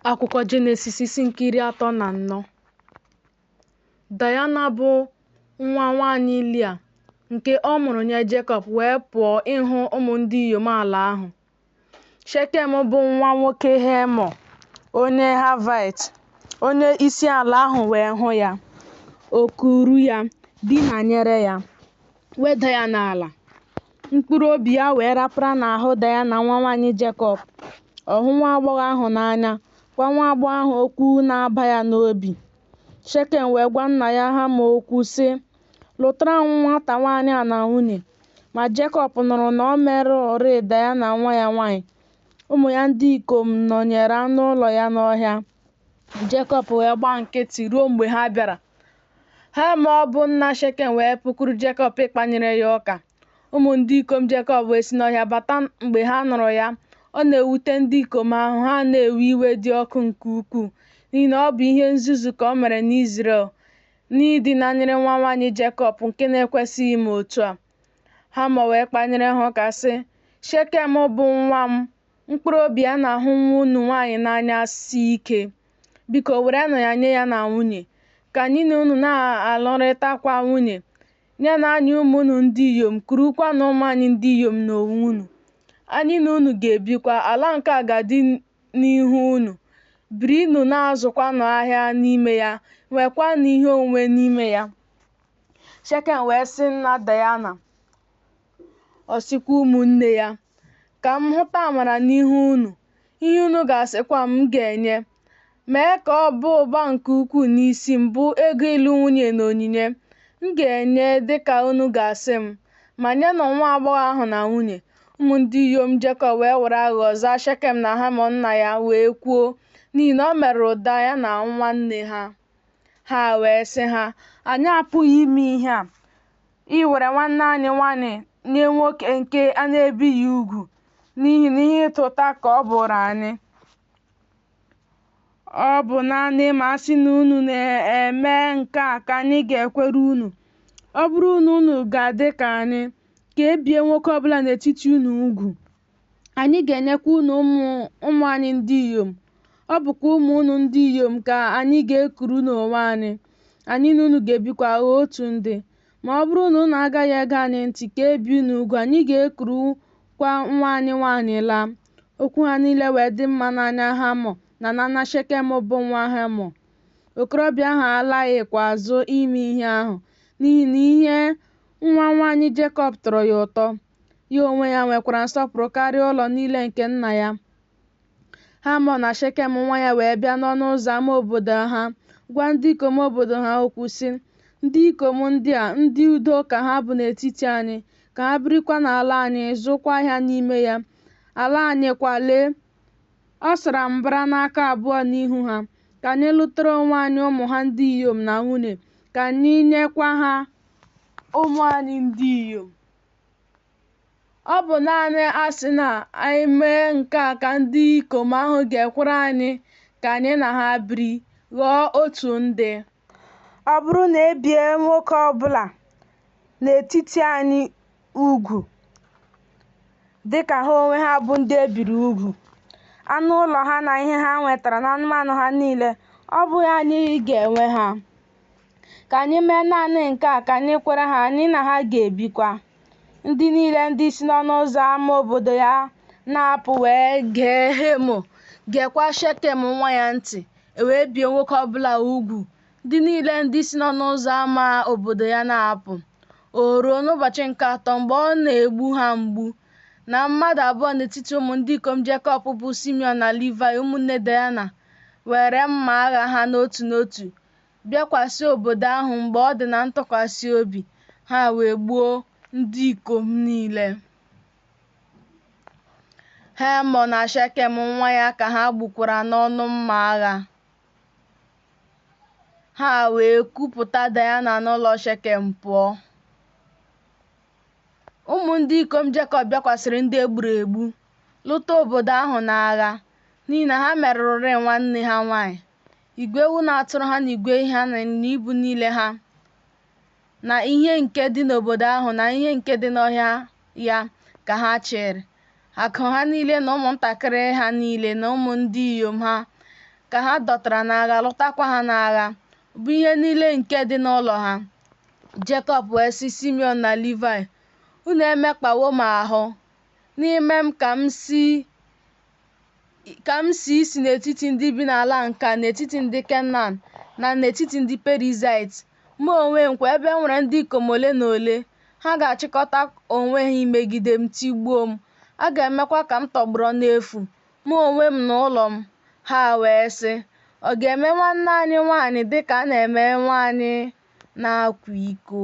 Akụkọ Jenesis isi nke 34. Daịna bụ nwa nwanyị Lịa nke ọ mụrụ nye Jekọb wee pụọ ịhụ ụmụ ndị inyom ala ahụ. Shekem bụ nwa nwoke Hemọ onye Havite, onye isi ala ahụ wee hụ ya, o kuru ya, dinanyere ya, weda ya n'ala. Mkpụrụ obi ya wee rapara n'ahụ Daịna nwa nwanyị Jekọb. Ọ hụ nwa agbọghọ ahụ n'anya, gwa nwa agbọghọ ahụ okwu na-aba ya n'obi. Shekem wee gwa nna ya Hemọ okwu sị, lụtara m nwata nwaanyị a na nwunye. Ma Jekọb nụrụ na o merụrị Daịna nwa ya nwanyị. Ụmụ ya ndị ikom nọnyere anụ ụlọ ya n'ọhịa. Jekọb wee gbaa nkịtị ruo mgbe ha bịara. Hemọ bụ nna Shekem wee pụkwuru Jekọb ịkpanyere ya ọka. Ụmụ ndị ikom Jekọb wee si n'ọhịa bata mgbe ha nụrụ ya. Ọ na-ewute ndị ikom ahụ, ha na-ewe iwe dị ọkụ nke ukwuu, n'ihi na ọ bụ ihe nzuzu ka o mere n'Izrel n'idinanyere nwa nwanyị Jekọb nke na-ekwesịghị ime otu a. Hemọ wee kpanyere ha ụka sị, Shekem bụ nwa m, mkpụrụ obi ya na-ahụ nwa unu nwaanyị n'anya si ike. Biko werenụ ya nye ya na nwunye, ka anyị na unu na-alụrịtakwa nwunye. Nye na anyị ụmụ unu ndị inyom, kurukwa na ụmụ anyị ndị inyom n'onwe unu. Anyị na unu ga-ebikwa, ala nke a ga-adị n'ihu unu. Birinụ na-azụkwanụ ahịa n'ime ya, nwekwanụ ihe onwunwe n'ime ya. Shekem wee sị nna Daịna, ọ sịkwa ụmụnne ya, ka m hụta amara n'ihu unu. Ihe unu ga-asịkwa m ga-enye. Mee ka ọ bụ ụba nke ukwuu n'isi m, bụ ego ịlụ nwunye na onyinye. M ga-enye dịka unu ga-asị m, ma nyenụ nwa agbọghọ ahụ na nwunye. Ụmụ ndị inyom Jekọb wee were aghụghọ zaa Shekem na Hemọ nna ya wee kwuo, n'ihi na o merụrụ Daịna nwanne ha. Ha wee sị ha, anyị apụghị ime ihe a, iwere nwanne anyị nwanyị nye nwoke nke a na-ebighị ugwu, n'ihi na ihe ịta ụta ka ọ bụrụ anyị. Ọ bụ naanị ma a sị na unu na-eme nke a ka anyị ga-ekwere unu. Ọ bụrụ na unu ga-adị ka anyị, ka e bie nwoke ọbụla n'etiti unu ugwu, anyị ga-enyekwa unu ụmụ anyị ndị inyom. Ọ bụkwa ụmụ unu ndị inyom ka anyị ga-ekuru n'onwe anyị. Anyị na unu ga-ebikwa otu ndị. Ma ọ bụrụ na unu agaghị ege anyị ntị ka e bie unu ugwu, anyị ga-ekurukwa nwa anyị nwaanyị laa. Okwu ha niile wee dị mma n'anya Hemọ na n'anya Shekem bụ nwa Hemọ. Okorobịa ahụ alaghịkwa azụ ime ihe ahụ, n'ihi na ihe nwa nwanyị Jekọb tọrọ ya ụtọ. Ya onwe ya nwekwara nsọpụrụ karịa ụlọ niile nke nna ya. Hemọ na Shekem nwa ya wee bịa n'ọnụ ụzọ ámá obodo ha, gwa ndị ikom obodo ha okwu sị, ndị ikom ndị a, ndị udo ka ha bụ n'etiti anyị, ka ha birikwa n'ala anyị, zụkwa ahịa n'ime ya. Ala anyị kwa lee, ọ sara mbara n'aka abụọ n'ihu ha. Ka anyị lụtara onwe anyị ụmụ ha ndị inyom na nwunye, ka anyị nyekwa ha ụmụ anyị ndị inyom. Ọ bụ naanị a sị na anyị mee nke a ka ndị ikom ahụ ga-ekwere anyị ka anyị na ha biri, ghọọ otu ndị. Ọ bụrụ na e bie nwoke ọbụla n'etiti anyị ugwu, dịka ha onwe ha bụ ndị e biri ugwu, anụ ụlọ ha na ihe ha nwetara na anụmanụ ha niile, ọ bụghị anyị ga-enwe ha. Ka anyị mee naanị nke a ka anyị kwere ha, anyị na ha ga-ebikwa. Ndị niile ndị si n'ọnụ ụzọ ámá obodo ya na-apụ wee gee Hemọ, geekwa Shekem nwa ya ntị, wee bie nwoke ọbụla ugwu. Ndị niile ndị si n'ọnụ ụzọ ámá obodo ya na-apụ. O ruo n'ụbọchị nke atọ, mgbe ọ na-egbu ha mgbu, na mmadụ abụọ n'etiti ụmụ ndị ikom Jekọb bụ Simiọn na Livayị, ụmụnne Daịna, were mma agha ha n'otu n'otu bịakwasị obodo ahụ. Mgbe ọ dị na ntụkwasị obi, ha wee gbuo ndị ikom niile. Hemọ na Shekem nwa ya ka ha gbukwara n'ọnụ mma agha. Ha wee kupụta Daịna n'ụlọ Shekem pụọ. Ụmụ ndị ikom Jekọb bịakwasịrị ndị egburu egbu, lụta obodo ahụ n'agha, n'ihi na ha merụrị nwanne ha nwanyị. Igwe ewu na atụrụ ha na igwe ehi ha na ibu niile ha, na ihe nke dị n'obodo ahụ na ihe nke dị n'ọhịa ya ka ha chịrị. Akụ ha niile na ụmụntakịrị ha niile na ụmụ ndị inyom ha ka ha dọtara n'agha lụtakwa ha n'agha bụ ihe niile nke dị n'ụlọ ha. Jekọb wee sị Simeon na Livai, unu emekpawo m ahụ n'ime m ka m si isi n'etiti ndị bi n'ala nka, n'etiti ndị Kenan na n'etiti ndị Perizait. Mụ onwe m kwa ebe m nwere ndị ikom ole na ole, ha ga-achịkọta onwe ha imegide m, tigbuo m. A ga-emekwa ka m tọgbọrọ n'efu, mụ onwe m na ụlọ m. Ha wee sị, ọ ga-eme nwanne anyị nwaanyị dịka a na-eme nwaanyị na-akwa iko?